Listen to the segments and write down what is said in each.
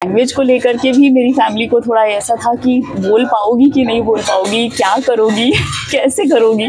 Language को लेकर के भी मेरी फैमिली को थोड़ा ऐसा था कि बोल पाओगी कि नहीं बोल पाओगी, क्या करोगी कैसे करोगी,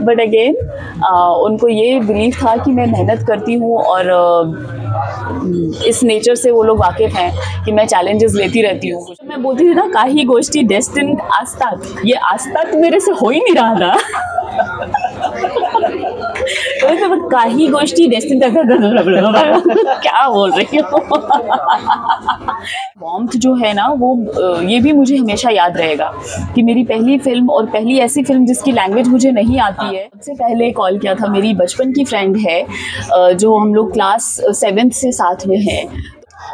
बट अगेन उनको ये बिलीव था कि मैं मेहनत करती हूँ और इस नेचर से वो लोग वाकिफ़ हैं कि मैं चैलेंजेस लेती रहती हूँ। कुछ मैं बोलती थी ना, काही गोष्टी डेस्टिन आस्तात, ये आस्तात मेरे से हो ही नहीं रहा था तो काही गोष्टी डेस्टिन क्या बोल रही हो वॉर्म्थ जो है ना वो ये भी मुझे हमेशा याद रहेगा कि मेरी पहली फिल्म और पहली ऐसी फिल्म जिसकी लैंग्वेज मुझे नहीं आती है। सबसे पहले कॉल किया था मेरी बचपन की फ्रेंड है जो हम लोग क्लास 7th से साथ में है।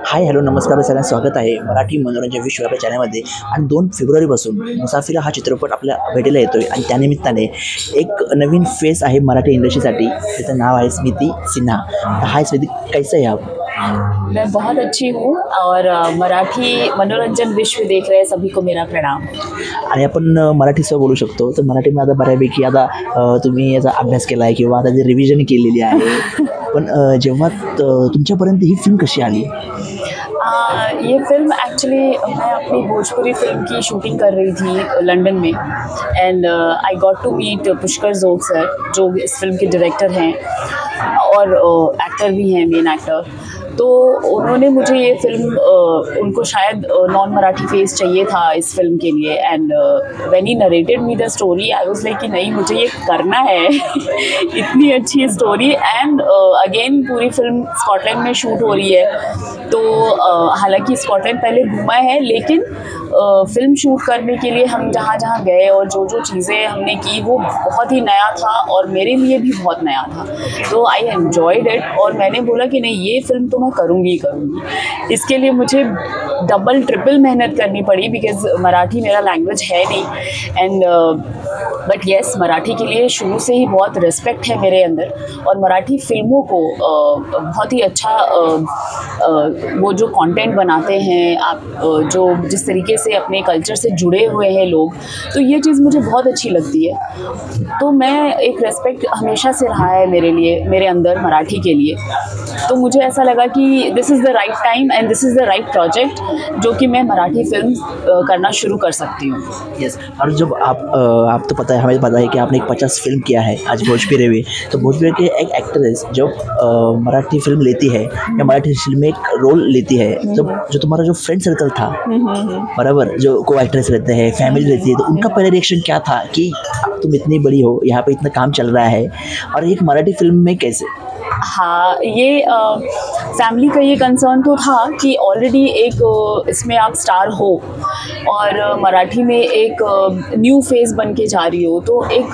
हाय हॅलो नमस्कार सगळ्यांना स्वागत आहे मराठी मनोरंजन विश्व आपल्या चॅनलमध्ये। आणि 2 फेब्रुवारीपासून मुसाफिर हा चित्रपट आपल्या भेटीला येतोय आणि त्यानिमित्ताने एक नवीन फेस आहे मराठी इंडस्ट्रीसाठी, त्याचं नाव आहे स्मृति सिन्हा। हाय स्मृति, कैसे है आप? मैं बहुत अच्छी हूँ और मराठी मनोरंजन विश्व देख रहे सभी को मेरा प्रणाम। आणि आपण मराठीसह बोलू शकतो तर मराठीमध्ये आता बऱ्यापैकी आता तुम्ही याचा अभ्यास केला आहे किंवा आता जी रिव्हिजन केलेली आहे, पण जेव्हा तुमच्यापर्यंत ही फिल्म कशी आली? ये फिल्म एक्चुअली मैं अपनी भोजपुरी फिल्म की शूटिंग कर रही थी लंदन में and I got to meet Pushkar Jog sir जो इस फिल्म के डायरेक्टर हैं और एक्टर भी हैं, मेन एक्टर। तो उन्होंने मुझे ये फिल्म उनको शायद नॉन मराठी फेस चाहिए था इस फिल्म के लिए and when he narrated me the story I was like कि नहीं मुझे ये करना है इतनी अच्छी स्टोरी एंड अगेन पूरी फिल्म स्कॉटलैंड में शूट हो रही है। तो हालांकि स्कॉटलैंड पहले घूमा है लेकिन फिल्म शूट करने के लिए हम जहाँ जहाँ गए और जो जो चीज़ें हमने की वो बहुत ही नया था और मेरे लिए भी बहुत नया था। तो आई एन्जॉयड इट और मैंने बोला कि नहीं ये फिल्म तो मैं करूँगी ही करूँगी। इसके लिए मुझे डबल ट्रिपल मेहनत करनी पड़ी बिकॉज मराठी मेरा लैंग्वेज है नहीं एंड बट येस मराठी के लिए शुरू से ही बहुत रिस्पेक्ट है मेरे अंदर और मराठी फिल्मों को बहुत ही अच्छा वो जो कंटेंट बनाते हैं आप जो जिस तरीके से अपने कल्चर से जुड़े हुए हैं लोग, तो ये चीज़ मुझे बहुत अच्छी लगती है। तो मैं एक रेस्पेक्ट हमेशा से रहा है मेरे लिए, मेरे अंदर मराठी के लिए। तो मुझे ऐसा लगा कि this is the right time and this is the right project जो कि मैं मराठी फिल्म करना शुरू कर सकती हूँ। यस, और जब आप तो पता है, हमें पता है कि आपने एक 50 फिल्म किया है आज भोजपुरी में, तो भोजपुरी के एक एक्ट्रेस जब मराठी फिल्म लेती है या मराठी फिल्म में एक रोल लेती है, तो जो तुम्हारा जो फ्रेंड सर्कल था बराबर, जो को एक्ट्रेस रहते हैं, फैमिली रहती है, तो उनका पहले रिएक्शन क्या था कि तुम इतनी बड़ी हो, यहाँ पे इतना काम चल रहा है और एक मराठी फिल्म में कैसे? हाँ, ये फैमिली का ये कंसर्न तो था कि ऑलरेडी एक इसमें आप स्टार हो और मराठी में एक न्यू फेस बन के जा रही हो, तो एक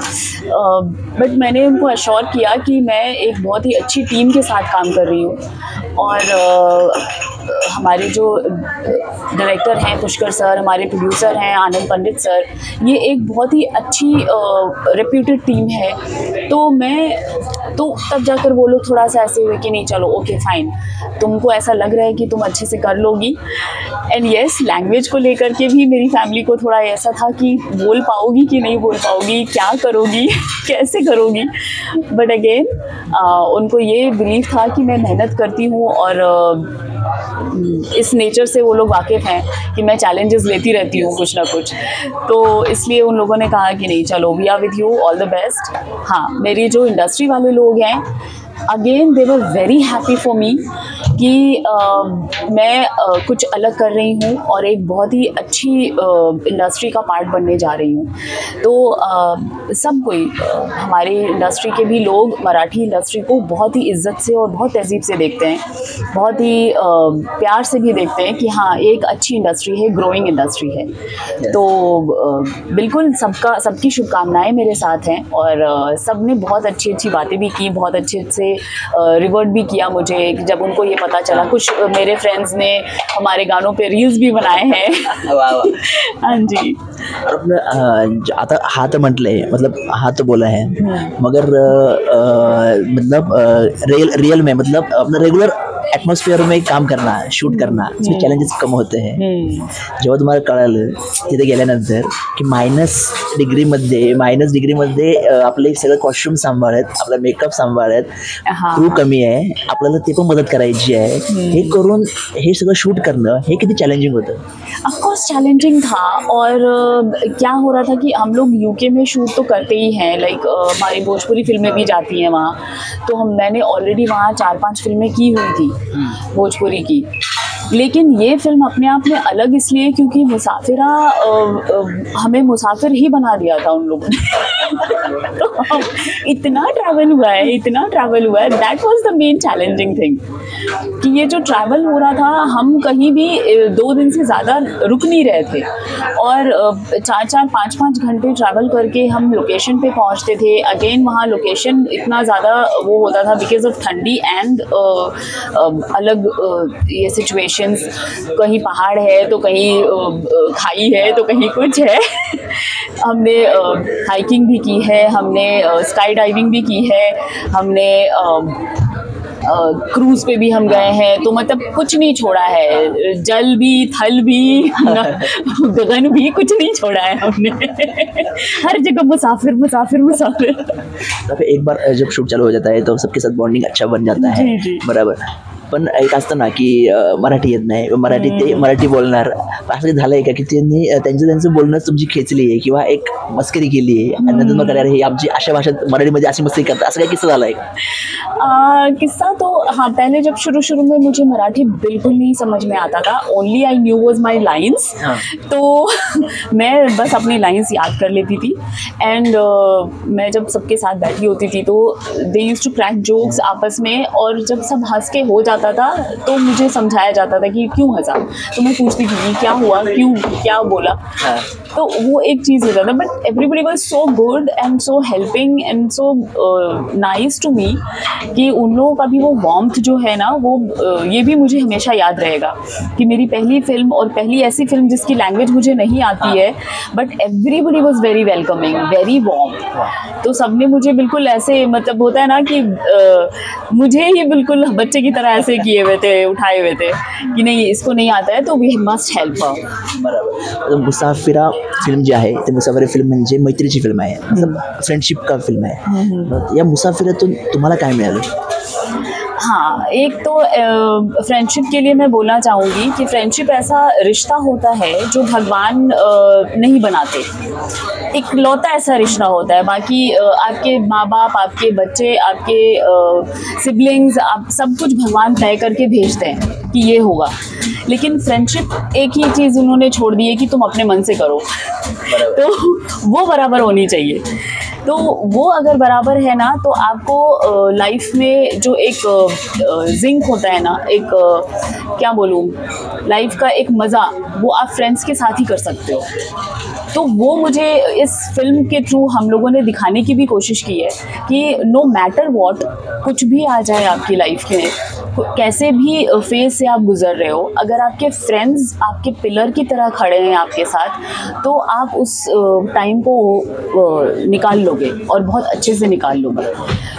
बट मैंने उनको अश्योर किया कि मैं एक बहुत ही अच्छी टीम के साथ काम कर रही हूँ और हमारे जो डायरेक्टर हैं पुष्कर सर, हमारे प्रोड्यूसर हैं आनंद पंडित सर, ये एक बहुत ही अच्छी रेप्यूटेड टीम है। तो मैं तो तब जाकर वो लोग थोड़ा सा ऐसे हुए कि नहीं चलो ओके फाइन, तुमको ऐसा लग रहा है कि तुम अच्छे से कर लोगी। एंड येस, लैंग्वेज को लेकर के भी मेरी फैमिली को थोड़ा ऐसा था कि बोल पाओगी कि नहीं बोल पाओगी, क्या करोगी कैसे करोगी, बट अगेन उनको ये बिलीव था कि मैं मेहनत करती हूँ और इस नेचर से वो लोग वाकिफ़ हैं कि मैं चैलेंजेस लेती रहती हूँ कुछ ना कुछ, तो इसलिए उन लोगों ने कहा कि नहीं चलो we are with you, all the best. हाँ, मेरी जो इंडस्ट्री वाले लोग हैं again they were very happy for me कि मैं कुछ अलग कर रही हूँ और एक बहुत ही अच्छी इंडस्ट्री का पार्ट बनने जा रही हूँ। तो सब कोई हमारी इंडस्ट्री के भी लोग मराठी इंडस्ट्री को बहुत ही इज्जत से और बहुत तहजीब से देखते हैं, बहुत ही प्यार से भी देखते हैं कि हाँ एक अच्छी इंडस्ट्री है, ग्रोइंग इंडस्ट्री है। तो बिल्कुल सबकी शुभकामनाएं मेरे साथ हैं और सब ने बहुत अच्छी अच्छी बातें भी की, बहुत अच्छे से रिवर्ट भी किया मुझे जब उनको ये पता चला। कुछ मेरे फ्रेंड्स ने हमारे गानों पे रील्स भी बनाए हैं। वाह वाह, हाँ जी। और अपना आता हा तर म्हटलंय, मतलब हा तो बोला है, मगर मतलब रियल में मतलब अपना रेगुलर ॲटमॉस्फिअर में काम करना, शूट करना, इसमें चॅलेंजेस कम होते हैं. जेव्हा तुम्हाला कळालं तिथे गेल्यानंतर की -डिग्रीमध्ये आपले सगळं कॉस्ट्युम सांभाळत, आपला मेकअप सांभाळत, क्रू कमी आहे, आपल्याला ते पण मदत करायची आहे, हे करून हे सगळं शूट करणं हे किती चॅलेंजिंग होतं? ऑफकोर्स चैलेंजिंग था. और क्या हो रहा था कि हम लोग यूके में शूट तो करते ही हैं, लाइक हमारी भोजपुरी फिल्में भी जाती हैं वहाँ, तो मैंने ऑलरेडी वहाँ 4-5 फिल्में की हुई थी भोजपुरी की. लेकिन ये फिल्म अपने आप में अलग इसलिए क्योंकि मुसाफिरा हमें मुसाफिर ही बना दिया था उन लोगों ने. तो हम इतना ट्रैवल हुआ है, that was the main challenging thing कि ये जो ट्रैवल हो रहा था, हम कहीं भी 2 दिन से ज़्यादा रुक नहीं रहे थे और 4-4, 5-5 घंटे ट्रैवल करके हम लोकेशन पे पहुंचते थे. अगेन वहाँ लोकेशन इतना ज़्यादा वो होता था बिकॉज ऑफ ठंडी एंड अलग ये सिचुएशंस, कहीं पहाड़ है तो कहीं खाई है तो कहीं कुछ है. हमने हाइकिंग भी की है, हमने स्काई डाइविंग भी की है, हमने क्रूज़ पे भी हम गए हैं. तो मतलब कुछ नहीं छोड़ा है, जल भी, थल भी, गगन भी, कुछ नहीं छोड़ा है हमने. हर जगह मुसाफिर. तो एक बार जब शूट चालू हो जाता है तो सबके साथ बॉन्डिंग अच्छा बन जाता है. बरोबर. पण एक असतं ना की मराठी येत नाही, मराठी बोलणार, असं झालं आहे का की त्यांनी त्यांचं बोलणंच तुमची खेचली आहे किंवा एक मस्करी केली आहे आणि नंतर मग अरे हे आमची अशा भाषेत मराठीमध्ये अशी मस्करी करतात, असं काही किस्सा झाला आहे का? किस्सा तो हाँ, पहले जब शुरू में मुझे मराठी बिल्कुल नहीं समझ में आता था. Only I knew was my lines. तो मैं बस अपनी लाइन्स याद कर लेती थी एंड मैं जब सबके साथ बैठी होती थी तो they used to crack jokes आपस में, और जब सब हंस के हो जाता था तो मुझे समझाया जाता था कि क्यों हंसा. तो मैं पूछती थी क्या हुआ, क्यों, क्या बोला. तो वो एक चीज़ हो जाता. But everybody was so good and so helping and so nice to me कि उन लोगों का भी वो वार्मथ जो है ना, वो ये भी मुझे हमेशा याद रहेगा कि मेरी पहली फिल्म और पहली ऐसी फिल्म जिसकी लैंग्वेज मुझे नहीं आती है, but everybody was very welcoming, very warm. तो सबने मुझे बिल्कुल ऐसे, मतलब होता है ना कि मुझे ही बिल्कुल बच्चे की तरह ऐसे किए हुए थे, उठाए हुए थे कि नहीं इसको नहीं आता है तो वी मस्ट हेल्प हर. बरोबर. मुसाफिरा फिल्म जी आहे ते मुसाफिरा फिल्म म्हणजे मैत्रीची फिल्म आहे, मतलब फ्रेंडशिप का फिल्म आहे. या मुसाफिरातून तुम्हाला काय मिळालं? हाँ, एक तो फ्रेंडशिप के लिए मैं बोलना चाहूँगी कि फ्रेंडशिप ऐसा रिश्ता होता है जो भगवान नहीं बनाते. एक लौता ऐसा रिश्ता होता है. बाकी आपके माँ बाप, आपके बच्चे, आपके सिबलिंग्स, आप सब कुछ भगवान तय करके भेजते हैं कि ये होगा. लेकिन फ्रेंडशिप एक ही चीज़ उन्होंने छोड़ दी है कि तुम अपने मन से करो. तो वो बराबर होनी चाहिए. तो वो अगर बराबर है ना तो आपको लाइफ में जो एक जिंक होता है ना, एक क्या बोलूँ, लाइफ का एक मज़ा, वो आप फ्रेंड्स के साथ ही कर सकते हो. तो वो मुझे इस फिल्म के थ्रू हम लोगों ने दिखाने की भी कोशिश की है कि नो मैटर व्हाट, कुछ भी आ जाए आपकी लाइफ में, कैसे भी फेज से आप गुजर रहे हो, अगर आपके फ्रेंड्स आपके पिलर की तरह खड़े हैं आपके साथ, तो आप उस टाइम को निकाल लोगे और बहुत अच्छे से निकाल लोगे.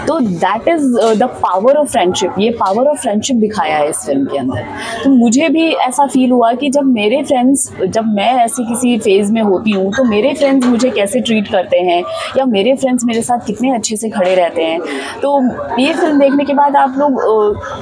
तो that is the power of friendship. ये पावर ऑफ फ्रेंडशिप दिखाया है इस फिल्म के अंदर. तो मुझे भी ऐसा फील हुआ कि जब मेरे फ्रेंड्स, जब मैं ऐसी किसी फेज़ में होती हूँ तो मेरे फ्रेंड्स मुझे कैसे ट्रीट करते हैं या मेरे फ्रेंड्स मेरे साथ कितने अच्छे से खड़े रहते हैं. तो ये फिल्म देखने के बाद आप लोग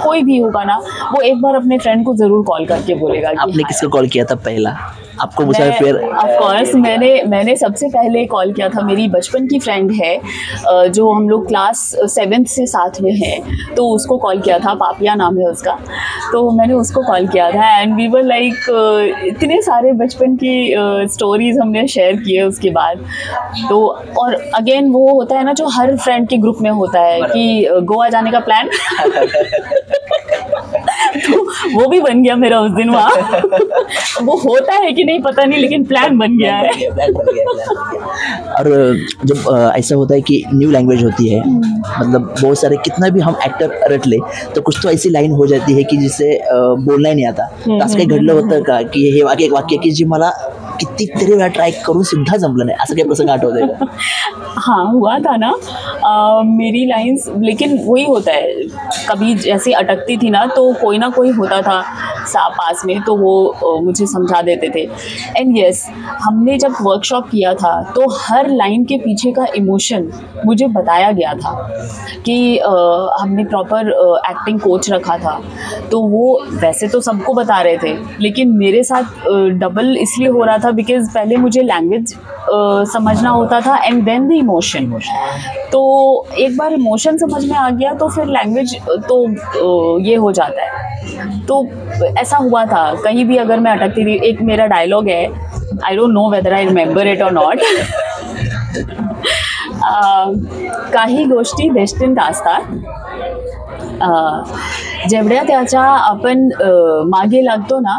कोई भी होगा ना, वो एक बार अपने फ्रेंड को ज़रूर कॉल करके बोलेगा. आपने किसको कॉल किया था पहला? आपको मुसाफिर? ऑफ कोर्स मैंने सबसे पहले कॉल किया था. मेरी बचपन की फ्रेंड है जो हम लोग क्लास 7th से साथ में हैं, तो उसको कॉल किया था. पापिया नाम है उसका. तो मैंने उसको कॉल किया था एंड वी वर लाइक इतने सारे बचपन की स्टोरीज हमने शेयर किए उसके बाद. तो और अगेन वो होता है ना जो हर फ्रेंड के ग्रुप में होता है कि गोवा जाने का प्लान. तो वो भी बन गया मेरा उस दिन वहाँ. वो होता है कि नहीं पता नहीं, लेकिन प्लान बन गया है. और जब ऐसा होता है कि न्यू लैंग्वेज होती है, मतलब बहुत सारे कितना भी हम एक्टर रट ले तो कुछ तो ऐसी लाइन हो जाती है की जिसे बोलना ही नहीं आता. असं काही घडलं होतं का की हे एक वाक्य की जी मला कितीतरी वेळा ट्राय करून सुद्धा जमलं नाही, असं काही प्रसंग आठवतोय का? हाँ हुआ था ना, मेरी लाइंस, लेकिन वही होता है, कभी जैसे अटकती थी ना तो कोई ना कोई होता था पास में, तो वो मुझे समझा देते थे। एंड यस, हमने जब वर्कशॉप किया था तो हर लाइन के पीछे का इमोशन मुझे बताया गया था कि हमने प्रॉपर एक्टिंग कोच रखा था, तो वो वैसे तो सबको बता रहे थे, लेकिन मेरे साथ डबल इसलिए हो रहा था बिकॉज पहले मुझे लैंग्वेज समझना होता था एंड देन द इमोशन। तो एक बार इमोशन समझ में आ गया तो फिर लैंग्वेज तो ये हो जाता है। तो ऐसा हुआ था, कहीं भी अगर मैं अटकती थी, एक मेरा डायलॉग है, I don't know whether I remember it और नॉट, काही गोष्टी डेस्टिन्ड असतात, जेवढ्या त्याच्या आपण मागे लागतो ना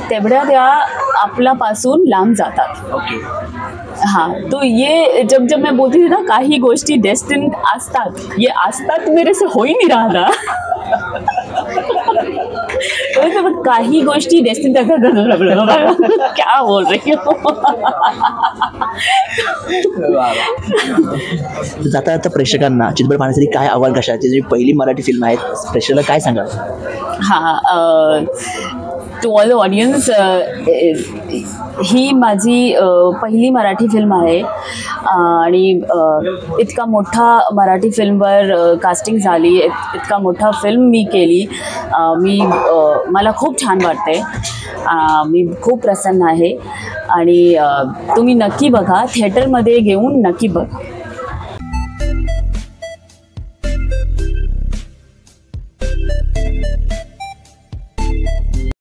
तेवढ्या त्या आपल्यापासून लांब जातात। हाँ, तो ये जब मैं बोलती थी ना काही गोष्टी डेस्टिन्ड असतात, ये असतात मेरे से हो ही नहीं रहा था। तो काही गोष्टी डेस्टिन्ड, क्या बोल रही हो। जाता जाता प्रेक्षकांना चित्रपट पाहण्यासाठी काय आव्हान, कशाची जी पहिली मराठी फिल्म आहे, प्रेक्षकाला काय सांगाल? हाँ, टू ऑल द ऑडियन्स, ही माझी पहिली मराठी फिल्म आहे आणि इतका मोठा मराठी फिल्मवर कास्टिंग झाली, इतका मोठा फिल्म मी केली, मला खूप छान वाटते, मी खूप प्रसन्न आहे आणि तुम्ही नक्की बघा, थिएटरमध्ये घेऊन नक्की बघा।